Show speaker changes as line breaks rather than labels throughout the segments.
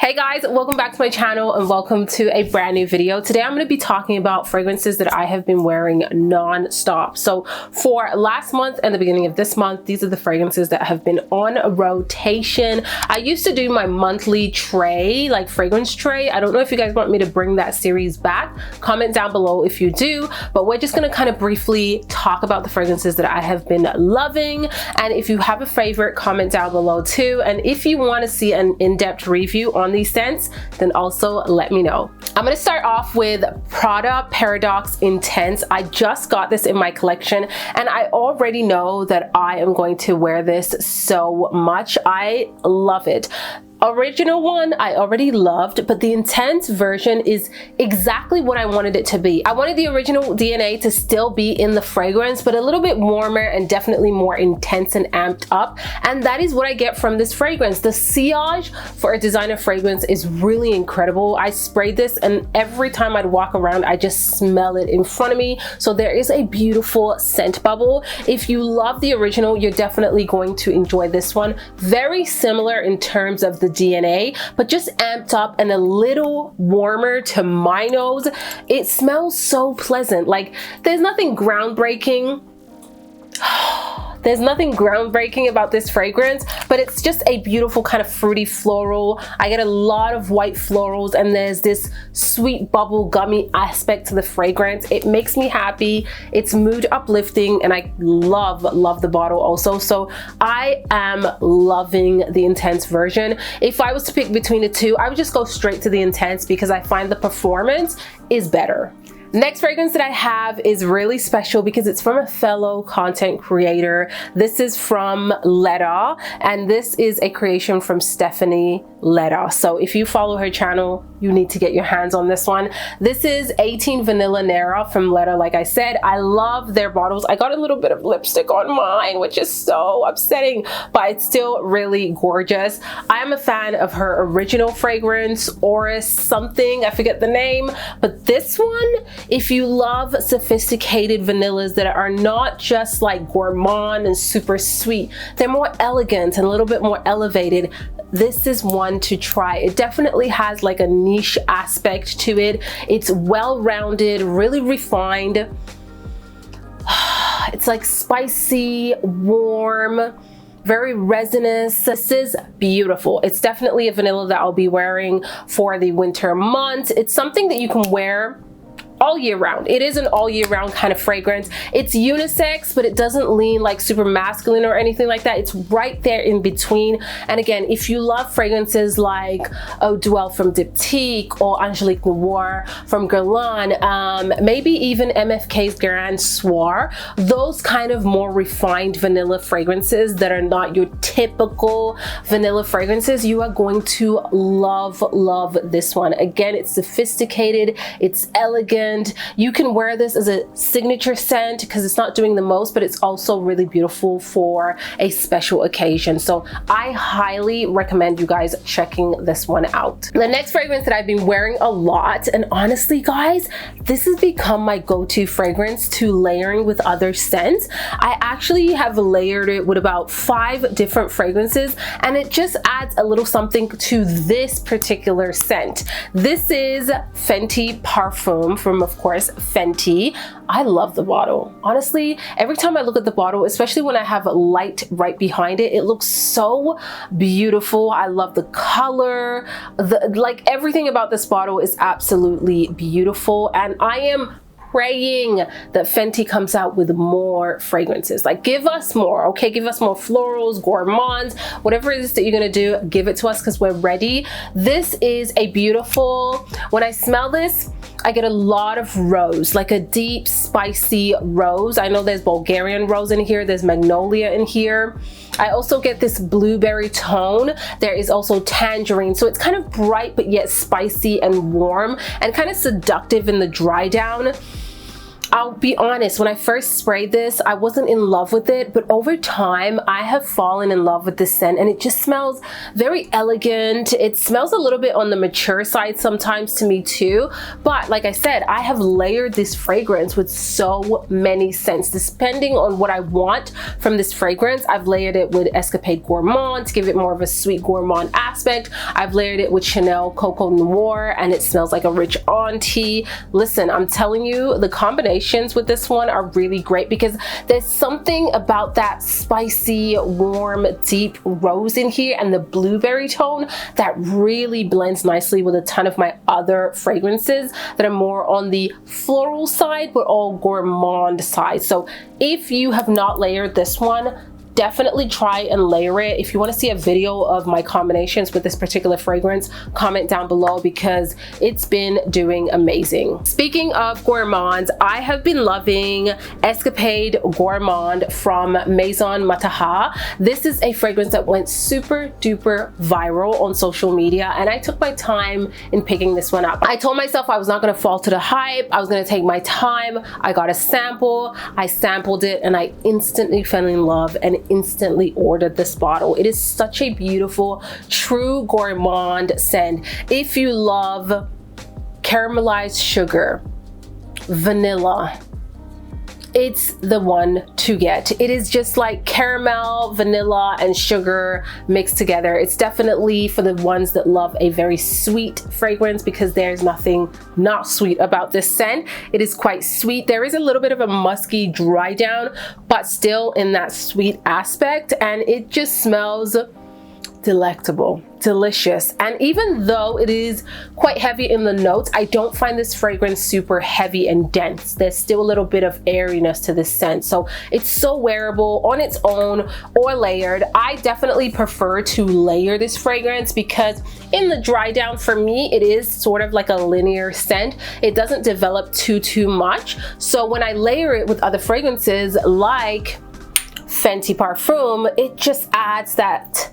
Hey guys, welcome back to my channel and welcome to a brand new video. Today I'm going to be talking about fragrances that I have been wearing non-stop. So for last month and the beginning of this month, these are the fragrances that have been on rotation. I used to do my monthly tray, like fragrance tray. I don't know if you guys want me to bring that series back. Comment down below if you do, but we're just going to kind of briefly talk about the fragrances that I have been loving. And if you have a favorite, comment down below too. And if you want to see an in-depth review on these scents, then also let me know. I'm going to start off with Prada Paradoxe Intense. I just got this in my collection and I already know that I am going to wear this so much. I love it. Original one I already loved, but the intense version is exactly what I wanted it to be. I wanted the original DNA to still be in the fragrance, but a little bit warmer and definitely more intense and amped up. And that is what I get from this fragrance. The sillage for a designer fragrance is really incredible. I sprayed this and every time I'd walk around, I just smell it in front of me. So there is a beautiful scent bubble. If you love the original, you're definitely going to enjoy this one. Very similar in terms of the DNA, but just amped up and a little warmer to my nose. It smells so pleasant. Like there's nothing groundbreaking. There's nothing groundbreaking about this fragrance, but it's just a beautiful kind of fruity floral. I get a lot of white florals and there's this sweet bubble gummy aspect to the fragrance. It makes me happy. It's mood uplifting and I love the bottle also. So I am loving the Intense version. If I was to pick between the two, I would just go straight to the Intense because I find the performance is better. Next fragrance that I have is really special because it's from a fellow content creator. This is from Letta, and this is a creation from Stephanie Letta. So if you follow her channel, you need to get your hands on this one. This is 18 Vanilla Nera from Letta. Like I said, I love their bottles. I got a little bit of lipstick on mine, which is so upsetting, but it's still really gorgeous. I am a fan of her original fragrance, Oris something, I forget the name, but this one, if you love sophisticated vanillas that are not just like gourmand and super sweet, they're more elegant and a little bit more elevated, this is one to try. It definitely has like a niche aspect to it. It's well-rounded, really refined. It's like spicy, warm, very resinous. This is beautiful. It's definitely a vanilla that I'll be wearing for the winter months. It's something that you can wear all year round. It is an all year round kind of fragrance. It's unisex, but it doesn't lean like super masculine or anything like that. It's right there in between. And again, if you love fragrances like Eau Duelle from Diptyque or Angelique Noir from Guerlain, maybe even MFK's Grand Soir, those kind of more refined vanilla fragrances that are not your typical vanilla fragrances, you are going to love this one. Again, it's sophisticated, it's elegant. You can wear this as a signature scent because it's not doing the most, but it's also really beautiful for a special occasion. So I highly recommend you guys checking this one out. The next fragrance that I've been wearing a lot, and honestly guys, this has become my go-to fragrance to layering with other scents. I actually have layered it with about 5 different fragrances and it just adds a little something to this particular scent. This is Fenty Parfum from, of course, Fenty. I love the bottle. Honestly, every time I look at the bottle, especially when I have a light right behind it, it looks so beautiful. I love the color. Like everything about this bottle is absolutely beautiful, and I am praying that Fenty comes out with more fragrances. Like give us more, okay? Give us more florals, gourmands, whatever it is that you're gonna do, give it to us because we're ready. This is a beautiful, when I smell this, I get a lot of rose, like a deep, spicy rose. I know there's Bulgarian rose in here, there's magnolia in here. I also get this blueberry tone. There is also tangerine. So it's kind of bright, but yet spicy and warm and kind of seductive in the dry down. I'll be honest, when I first sprayed this, I wasn't in love with it, but over time, I have fallen in love with this scent, and it just smells very elegant. It smells a little bit on the mature side sometimes to me too, but like I said, I have layered this fragrance with so many scents. Depending on what I want from this fragrance, I've layered it with Escapade Gourmand to give it more of a sweet gourmand aspect. I've layered it with Chanel Coco Noir, and it smells like a rich auntie. Listen, I'm telling you, the combination with this one are really great because there's something about that spicy, warm, deep rose in here and the blueberry tone that really blends nicely with a ton of my other fragrances that are more on the floral side but all gourmand side. So if you have not layered this one, definitely try and layer it. If you want to see a video of my combinations with this particular fragrance, comment down below because it's been doing amazing. Speaking of gourmands, I have been loving Escapade Gourmand from Maison Mataha. This is a fragrance that went super duper viral on social media, and I took my time in picking this one up. I told myself I was not going to fall to the hype. I was going to take my time. I got a sample, I sampled it, and I instantly fell in love and instantly ordered this bottle. It is such a beautiful, true gourmand scent. If you love caramelized sugar, vanilla, it's the one to get. It is just like caramel, vanilla, and sugar mixed together. It's definitely for the ones that love a very sweet fragrance because there's nothing not sweet about this scent. It is quite sweet. There is a little bit of a musky dry down, but still in that sweet aspect, and it just smells delectable, delicious. And even though it is quite heavy in the notes, I don't find this fragrance super heavy and dense. There's still a little bit of airiness to this scent, so it's so wearable on its own or layered. I definitely prefer to layer this fragrance because in the dry down, for me, it is sort of like a linear scent. It doesn't develop too much, so when I layer it with other fragrances like Fenty Parfum, it just adds that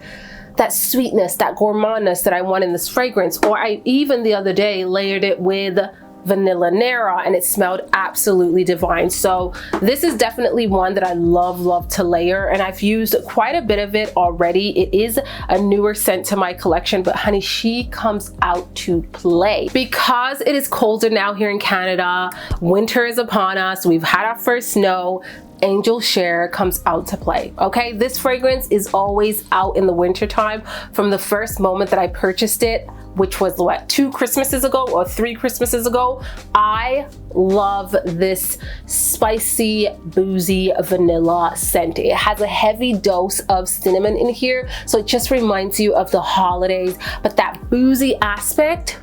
sweetness, that gourmandness that I want in this fragrance. Or I even the other day layered it with Vanilla Nera and it smelled absolutely divine. So this is definitely one that I love to layer, and I've used quite a bit of it already. It is a newer scent to my collection, but honey, she comes out to play. Because it is colder now here in Canada, winter is upon us, we've had our first snow, Angel Share comes out to play. Okay, this fragrance is always out in the winter time. From the first moment that I purchased it, which was what, 2 Christmases ago or 3 Christmases ago, I love this spicy, boozy vanilla scent. It has a heavy dose of cinnamon in here, so it just reminds you of the holidays, but that boozy aspect,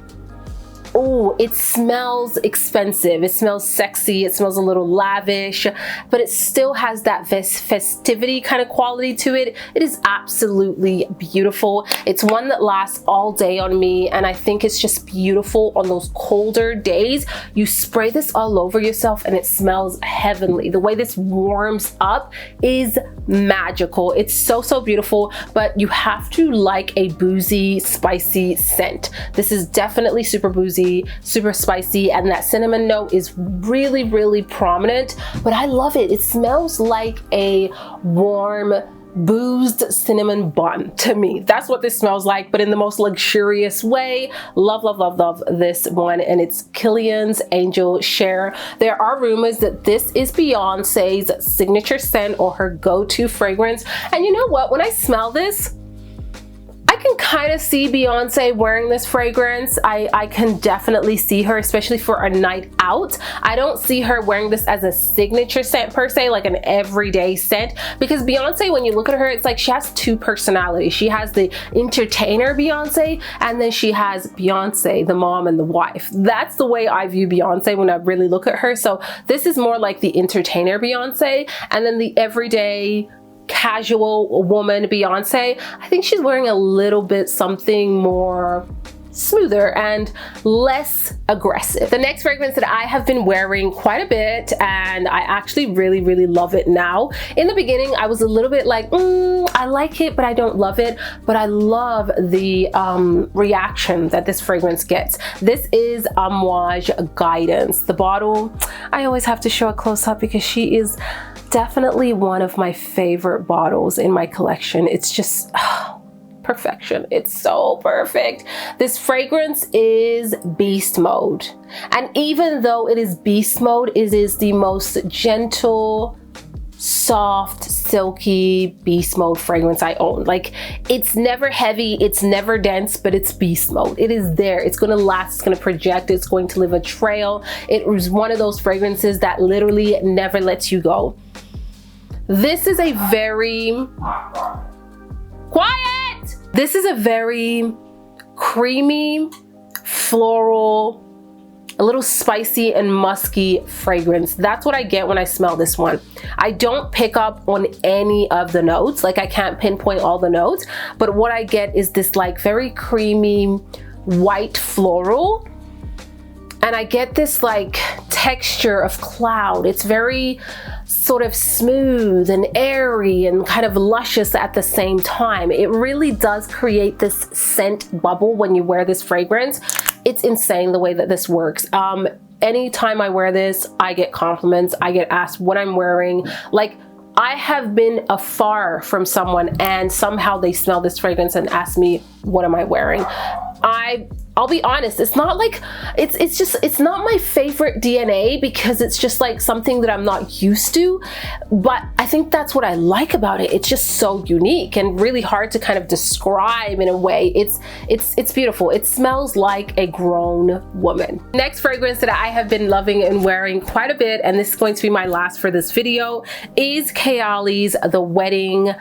oh, it smells expensive, it smells sexy, it smells a little lavish, but it still has that festivity kind of quality to it. It is absolutely beautiful. It's one that lasts all day on me, and I think it's just beautiful on those colder days. You spray this all over yourself and it smells heavenly. The way this warms up is magical. It's so beautiful, but you have to like a boozy, spicy scent. This is definitely super boozy, super spicy, and that cinnamon note is really prominent, but I love it. It smells like a warm, boozed cinnamon bun to me. That's what this smells like, but in the most luxurious way. Love this one, and it's Kilian's Angel Share. There are rumors that this is Beyonce's signature scent or her go-to fragrance, and you know what? When I smell this, I can kind of see Beyonce wearing this fragrance. I can definitely see her, especially for a night out. I don't see her wearing this as a signature scent per se, like an everyday scent, because Beyonce, when you look at her, it's like she has 2 personalities. She has the entertainer Beyonce, and then she has Beyonce, the mom and the wife. That's the way I view Beyonce when I really look at her. So this is more like the entertainer Beyonce, and then the everyday casual woman Beyonce, I think she's wearing a little bit something more smoother and less aggressive. The next fragrance that I have been wearing quite a bit, and I actually really love it now. In the beginning, I was a little bit like, I like it, but I don't love it. But I love the reaction that this fragrance gets. This is Amouage Guidance. The bottle, I always have to show a close up because she is definitely one of my favorite bottles in my collection. It's just perfection. It's so perfect. This fragrance is beast mode, and even though it is beast mode, it is the most gentle, soft, silky beast mode fragrance I own. Like, it's never heavy, it's never dense, but it's beast mode. It is there, it's gonna last, it's gonna project, it's going to leave a trail. It is one of those fragrances that literally never lets you go. This is a very quiet. This is a very creamy, floral, a little spicy and musky fragrance. That's what I get when I smell this one. I don't pick up on any of the notes, like I can't pinpoint all the notes, but what I get is this like very creamy white floral, and I get this like texture of cloud. It's very sort of smooth and airy and kind of luscious at the same time. It really does create this scent bubble when you wear this fragrance. It's insane the way that this works. Anytime I wear this, I get compliments. I get asked what I'm wearing. Like, I have been afar from someone and somehow they smell this fragrance and ask me, what am I wearing? I'll be honest, it's not like, it's not my favorite DNA because it's just like something that I'm not used to, but I think that's what I like about it. It's just so unique and really hard to kind of describe in a way. It's beautiful. It smells like a grown woman. Next fragrance that I have been loving and wearing quite a bit, and this is going to be my last for this video, is Kayali's The Wedding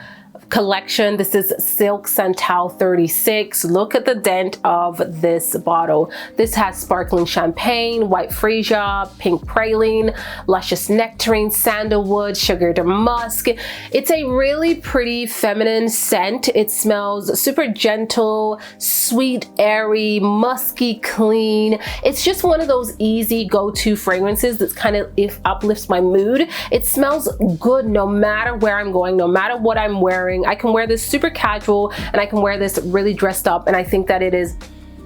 collection. This is Silk Santal 36. Look at the dent of this bottle. This has sparkling champagne, white freesia, pink praline, luscious nectarine, sandalwood, sugared musk. It's a really pretty feminine scent. It smells super gentle, sweet, airy, musky, clean. It's just one of those easy go-to fragrances that's kind of uplifts my mood. It smells good no matter where I'm going, no matter what I'm wearing. I can wear this super casual and I can wear this really dressed up, and I think that it is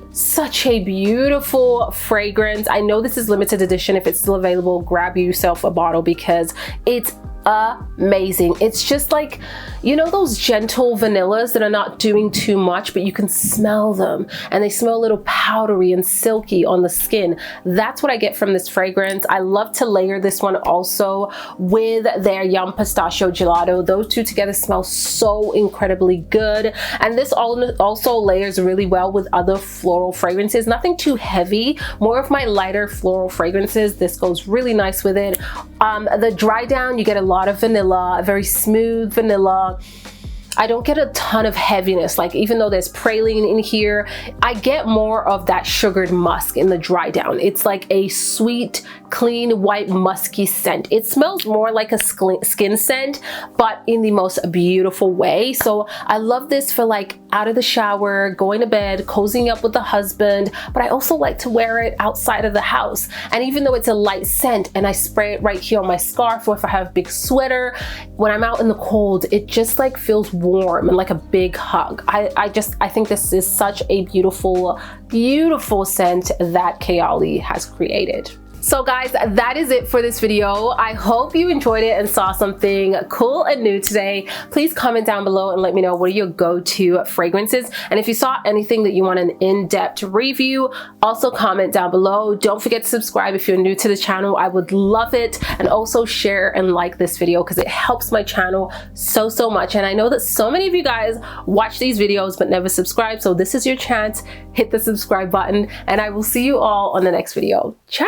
such a beautiful fragrance. I know this is limited edition. If it's still available, grab yourself a bottle because it's amazing. It's just like, you know, those gentle vanillas that are not doing too much, but you can smell them and they smell a little powdery and silky on the skin. That's what I get from this fragrance. I love to layer this one also with their Yum Pistachio Gelato. Those two together smell so incredibly good, and this also layers really well with other floral fragrances. Nothing too heavy, more of my lighter floral fragrances. This goes really nice with it. The dry down, you get a lot of vanilla, a very smooth vanilla. I don't get a ton of heaviness. Like, even though there's praline in here, I get more of that sugared musk in the dry down. It's like a sweet, clean, white, musky scent. It smells more like a skin scent, but in the most beautiful way. So I love this for like out of the shower, going to bed, cozying up with the husband, but I also like to wear it outside of the house. And even though it's a light scent and I spray it right here on my scarf, or if I have a big sweater, when I'm out in the cold, it just like feels warm and like a big hug. I think this is such a beautiful, beautiful scent that Kayali has created. So guys, that is it for this video. I hope you enjoyed it and saw something cool and new today. Please comment down below and let me know what are your go-to fragrances. And if you saw anything that you want an in-depth review, also comment down below. Don't forget to subscribe if you're new to the channel. I would love it. And also share and like this video because it helps my channel so much. And I know that so many of you guys watch these videos but never subscribe. So this is your chance. Hit the subscribe button and I will see you all on the next video. Ciao!